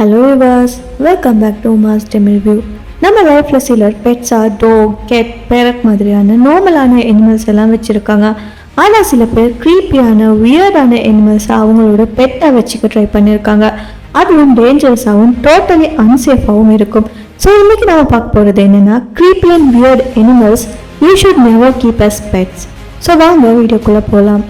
Hello விவாஸ், welcome back to mass Tamil view. நம்ம லைஃப்பில் சிலர் பெட்ஸா, டாக், கேட், பேரட் மாதிரியான நார்மலான அனிமல்ஸ் எல்லாம் வச்சுருக்காங்க. ஆனால் சில பேர் க்ரீப்பியான வியர்டான அனிமல்ஸை அவங்களோட பெட்டாக வச்சுக்க ட்ரை பண்ணியிருக்காங்க. அதுவும் டேஞ்சரஸாகவும் டோட்டலி அன்சேஃபாகவும் இருக்கும். ஸோ இன்றைக்கி நம்ம பார்க்க போகிறது என்னென்னா creepy and weird animals you should never keep as pets. So வாங்க வீடியோக்குள்ளே போகலாம்.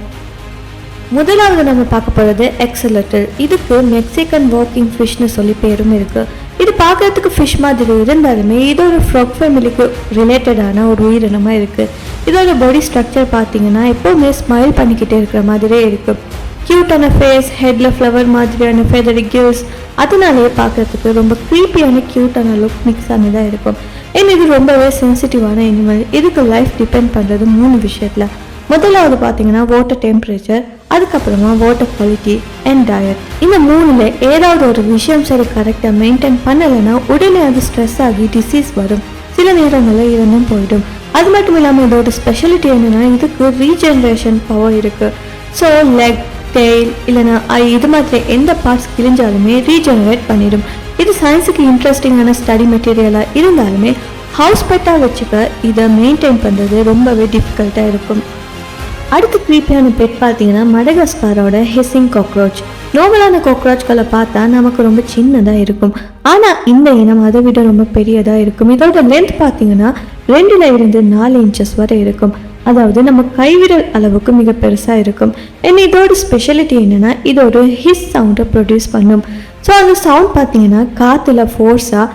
முதலாவது நம்ம பார்க்க போகிறது எக்ஸலட்டர். இதுக்கு மெக்சிகன் வாக்கிங் ஃபிஷ்னு சொல்லி பேரும் இருக்குது. இது பார்க்குறதுக்கு ஃபிஷ் மாதிரி இருந்தாலுமே இது ஒரு ஃப்ராக் ஃபேமிலிக்கு ரிலேட்டடான ஒரு உயிரினமாக இருக்குது. இதோட பாடி ஸ்ட்ரக்சர் பார்த்தீங்கன்னா எப்போவுமே ஸ்மைல் பண்ணிக்கிட்டே இருக்கிற மாதிரியே இருக்குது. க்யூட்டான ஃபேஸ், ஹெட்டில் ஃப்ளவர் மாதிரியான ஃபெதரி கில்ஸ், அதனாலேயே பார்க்குறதுக்கு ரொம்ப க்ரீப்பியான க்யூட்டான லுக் மிக்ஸ் ஆனதாக இருக்கும். ஏன்னா இது ரொம்பவே சென்சிட்டிவான அனிமல். இதுக்கு லைஃப் டிபெண்ட் பண்ணுறது 3 விஷயத்தில். முதலாவது பார்த்தீங்கன்னா வாட்டர் டெம்பரேச்சர், அதுக்கப்புறமா வாட்டர் குவாலிட்டி அண்ட் டயட். இந்த 3ல் ஏதாவது ஒரு விஷயம் சரி கரெக்டாக மெயின்டைன் பண்ணலைன்னா உடனே அது ஸ்ட்ரெஸ் ஆகி டிசீஸ் வரும். சில நேரங்களில் இருந்தும் போயிடும். அது மட்டும் இல்லாமல் இதோட ஸ்பெஷாலிட்டி என்னென்னா இதுக்கு ரீஜென்ரேஷன் பவர் இருக்குது. ஸோ லெக், டெய்ல் இல்லைனா ஐ இது மாதிரி எந்த பார்ட்ஸ் கிழிஞ்சாலுமே ரீஜெனரேட் பண்ணிடும். இது சயின்ஸுக்கு இன்ட்ரெஸ்டிங்கான ஸ்டடி மெட்டீரியலாக இருந்தாலுமே ஹவுஸ் பெட்டாக வச்சுக்க இதை மெயின்டைன் பண்ணுறது ரொம்பவே டிஃபிகல்ட்டாக இருக்கும். அடுத்து க்ரீப்பியான பெட் பார்த்தீங்கன்னா மடகாஸ்காரோட ஹிஸ்ஸிங் காக்ரோச். நார்மலான காக்ரோச்களை பார்த்தா நமக்கு ரொம்ப சின்னதாக இருக்கும். ஆனால் இந்த இனம் அதை விட ரொம்ப பெரியதாக இருக்கும். இதோட லென்த் பார்த்தீங்கன்னா 2 to 4 inches வரை இருக்கும். அதாவது நம்ம கைவிரல் அளவுக்கு மிக பெருசாக இருக்கும். ஏன்னா இதோட ஸ்பெஷாலிட்டி என்னென்னா இதோட ஹிஸ் சவுண்டை ப்ரொடியூஸ் பண்ணும். ஸோ அந்த சவுண்ட் பார்த்தீங்கன்னா காற்றுல ஃபோர்ஸாக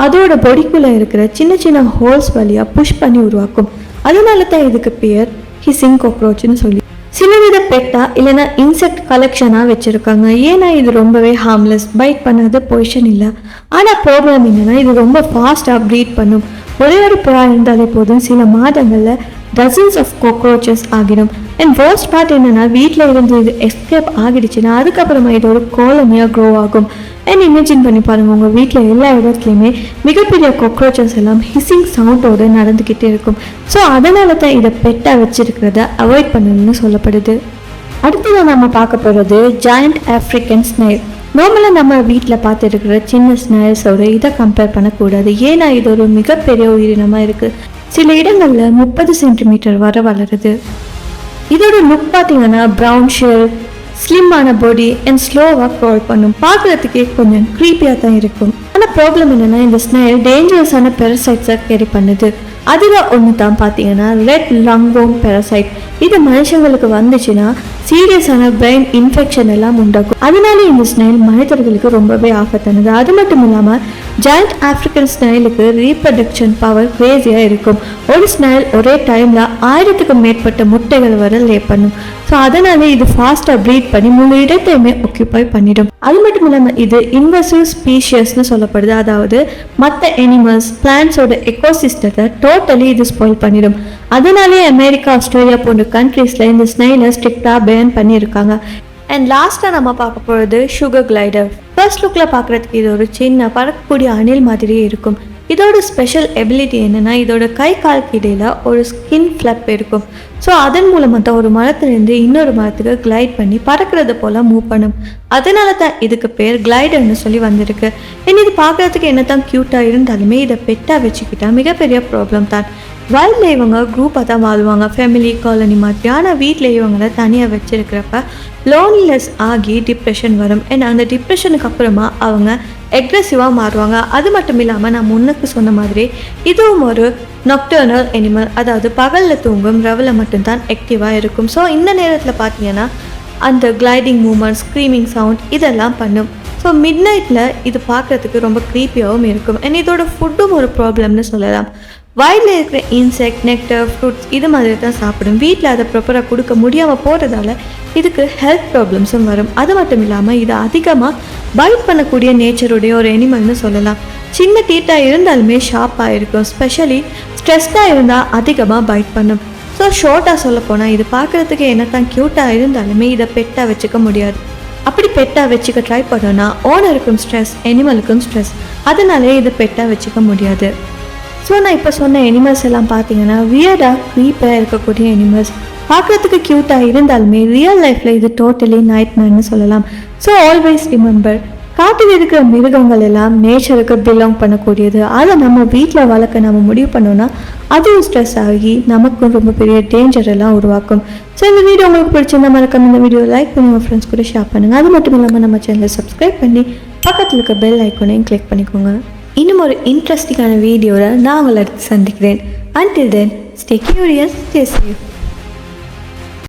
அதோட பொடிக்குள்ளே இருக்கிற சின்ன சின்ன ஹோல்ஸ் வழியாக புஷ் பண்ணி உருவாக்கும். அதனால தான் இதுக்கு பேர் ஹிஸ்ஸிங் காக்ரோச்னு சொல்லி. சில வித பெட்டா இல்லைனா இன்செக்ட் கலெக்ஷனாக வச்சுருக்காங்க. ஏன்னா இது ரொம்பவே ஹார்ம்லெஸ், பைட் பண்ணாத பொசிஷன் இல்லை. ஆனால் ப்ராப்ளம் என்னென்னா இது ரொம்ப ஃபாஸ்ட்டாக ப்ரீட் பண்ணும். ஒரே ஒரு புறா இருந்தாலே போதும் சில மாதங்களில் டசன்ஸ் ஆஃப் காக்ரோச்சஸ் ஆகிடும். அண்ட் வேர்ஸ்ட் பார்ட் என்னென்னா வீட்டில் இருந்து இது எஸ்கேப் ஆகிடுச்சுன்னா அதுக்கப்புறமா இது ஒரு காலனியாக க்ரோ ஆகும். அண்ட் இமேஜின் பண்ணி பாருங்கள், உங்கள் வீட்டில் எல்லா இடத்துலையுமே மிகப்பெரிய காக்ரோச்சஸ் எல்லாம் ஹிஸ்ஸிங் சவுண்டோடு நடந்துக்கிட்டே இருக்கும். ஸோ அதனால தான் இதை பெட்டாக வச்சுருக்கிறத அவாய்ட் பண்ணணும்னு சொல்லப்படுது. அடுத்தது நம்ம பார்க்க போகிறது ஜாயண்ட் ஆஃப்ரிக்கன் ஸ்னைல். நார்மலாக நம்ம வீட்டில் பார்த்துருக்கிற சின்ன ஸ்னைல்ஸோட இதை கம்பேர் பண்ணக்கூடாது. ஏன்னா இது ஒரு மிகப்பெரிய உயிரினமாக இருக்குது. சில இடங்களில் 30 சென்டிமீட்டர் வரை வளருது. இதோட லுக் பார்த்தீங்கன்னா ப்ரௌன் ஷெல், ஸ்லிம்மான பாடி அண்ட் ஸ்லோவாக க்ரால் பண்ணும். பார்க்குறதுக்கே கொஞ்சம் க்ரீப்பியாக தான் இருக்கும். ஆனால் ப்ராப்ளம் என்னென்னா இந்த ஸ்னைல் டேஞ்சரஸான பெரசைட்ஸை கேரி பண்ணுது. அதில் ஒன்று தான் பார்த்தீங்கன்னா ரெட் லங்வோம் பெரசைட். இது மனுஷங்களுக்கு வந்துச்சுன்னா சீரியஸான பிரெயின் இன்ஃபெக்ஷன் எல்லாம் உண்டாக்கும். அதனால இந்த ஸ்னைல் மனிதர்களுக்கு ரொம்பவே ஆபத்தானது. அது மட்டும் இல்லாமல் ஜாயிண்ட் ஆஃப்ரிக்கன் ஸ்னைலுக்கு ரீப்ரொடக்ஷன் பவர் கிரேசியாக இருக்கும். ஒரு ஸ்னைல் ஒரே டைமில் 1000க்கும் மேற்பட்ட முட்டைகள் வர லே பண்ணும். ஸோ அதனால இது ஃபாஸ்ட்டாக ப்ரீட் பண்ணி 3 இடத்தையுமே ஆக்கியூபை பண்ணிடும். அது மட்டும் இல்லாமல் இது இன்வெசிவ் ஸ்பீஷியஸ்னு சொல்லப்படுது. அதாவது மற்ற அனிமல்ஸ், பிளான்ஸோட எக்கோசிஸ்டத்தை டோட்டலி இது ஸ்பாயில் பண்ணிடும். அதனாலே அமெரிக்கா, ஆஸ்திரேலியா போன்ற கண்ட்ரீஸில் இந்த ஸ்னைலை ஸ்ட்ரிக்டாக பேன் பண்ணியிருக்காங்க. அண்ட் லாஸ்ட்டாக நம்ம பார்க்க போகிறது சுகர் கிளைடர். ஃபர்ஸ்ட் லுக்கில் பார்க்குறதுக்கு இது ஒரு சின்ன பறக்கக்கூடிய அணில் மாதிரியே இருக்கும். இதோட ஸ்பெஷல் எபிலிட்டி என்னென்னா இதோட கை காலுக்கு இடையில் ஒரு ஸ்கின் ஃப்ளப் இருக்கும். ஸோ அதன் மூலமாக தான் ஒரு மரத்துலேருந்து இன்னொரு மரத்துக்கு கிளைட் பண்ணி பறக்கிறது போல் மூவ் பண்ணும். அதனால தான் இதுக்கு பேர் கிளைடர்னு சொல்லி வந்திருக்கு. ஏன்னா இது பார்க்குறதுக்கு என்ன தான் க்யூட்டாக இருந்தாலுமே இதை பெட்டாக வச்சுக்கிட்டா மிகப்பெரிய ப்ராப்ளம் தான். வைல்டில் இவங்க குரூப்பாக தான் வாழ்வாங்க, ஃபேமிலி, காலனி மாதிரி. ஆனால் வீட்டில் இவங்களை தனியாக வச்சுருக்கிறப்ப லோன்லினஸ் ஆகி டிப்ரெஷன் வரும். ஏன்னா அந்த டிப்ரெஷனுக்கு அப்புறமா அவங்க அக்ரெசிவாக மாறுவாங்க. அது மட்டும் இல்லாமல் நான் முன்னுக்கு சொன்ன மாதிரி இதுவும் ஒரு நொக்டர்னல் அனிமல். அதாவது பகலில் தூங்கும், ரவில மட்டும்தான் ஆக்டிவாக இருக்கும். ஸோ இந்த நேரத்தில் பார்த்தீங்கன்னா அந்த கிளைடிங் மூமெண்ட், ஸ்க்ரீமிங் சவுண்ட் இதெல்லாம் பண்ணும். ஸோ மிட் நைட்டில் இது பார்க்குறதுக்கு ரொம்ப க்ரீப்பியாகவும் இருக்கும். அண்ட் இதோட ஃபுட்டும் ஒரு ப்ராப்ளம்னு சொல்லலாம். வயலில் இருக்கிற இன்செக்ட், நெக்டர், ஃப்ரூட்ஸ் இது மாதிரி தான் சாப்பிடும். வீட்டில் அதை ப்ராப்பராக கொடுக்க முடியாமல் போகிறதால இதுக்கு ஹெல்த் ப்ராப்ளம்ஸும் வரும். அது மட்டும் இல்லாமல் இது அதிகமாக பைட் பண்ணக்கூடிய நேச்சருடைய ஒரு அனிமல்னு சொல்லலாம். சின்ன டீட்டாக இருந்தாலுமே ஷார்ப்பாக இருக்கும். ஸ்பெஷலி ஸ்ட்ரெஸ்டாக இருந்தால் அதிகமாக பைட் பண்ணும். ஸோ ஷார்ட்டாக சொல்லப்போனால் இது பார்க்குறதுக்கு என்ன தான் க்யூட்டாக இருந்தாலுமே இதை பெட்டாக வச்சுக்க முடியாது. அப்படி பெட்டாக வச்சுக்க ட்ரை பண்ணோன்னா ஓனருக்கும் ஸ்ட்ரெஸ், அனிமலுக்கும் ஸ்ட்ரெஸ். அதனாலே இதை பெட்டாக வச்சுக்க முடியாது. ஸோ நான் இப்போ சொன்ன அனிமல்ஸ் எல்லாம் பார்த்தீங்கன்னா வியர்டாக க்ரீப்பாக இருக்கக்கூடிய அனிமல்ஸ். பார்க்குறதுக்கு க்யூட்டாக இருந்தாலுமே ரியல் லைஃப்பில் இது டோட்டலி நைட்மேர்னு சொல்லலாம். ஸோ ஆல்வேஸ் ரிமெம்பர், காட்டில் இருக்கிற மிருகங்கள் எல்லாம் நேச்சருக்கு பிலாங் பண்ணக்கூடியது. அதை நம்ம வீட்டில் வளர்க்க நம்ம முடிவு பண்ணோன்னா அதுவும் ஸ்ட்ரெஸ் ஆகி நமக்கும் ரொம்ப பெரிய டேஞ்சர் எல்லாம் உருவாக்கும். ஸோ இந்த வீடியோ உங்களுக்கு பிடிச்சிருந்தா மறக்காம இந்த வீடியோ லைக் பண்ணி உங்கள் ஃப்ரெண்ட்ஸ் கூட ஷேர் பண்ணுங்கள். அது மட்டும் இல்லாமல் நம்ம சேனலை சப்ஸ்கிரைப் பண்ணி பக்கத்தில் இருக்க பெல் ஐக்கானையும் கிளிக் பண்ணிக்கோங்க. இன்னும் ஒரு இன்ட்ரெஸ்டிங்கான வீடியோவில் நான் உங்களை அடுத்து சந்திக்கிறேன். Until then, stay curious, stay safe.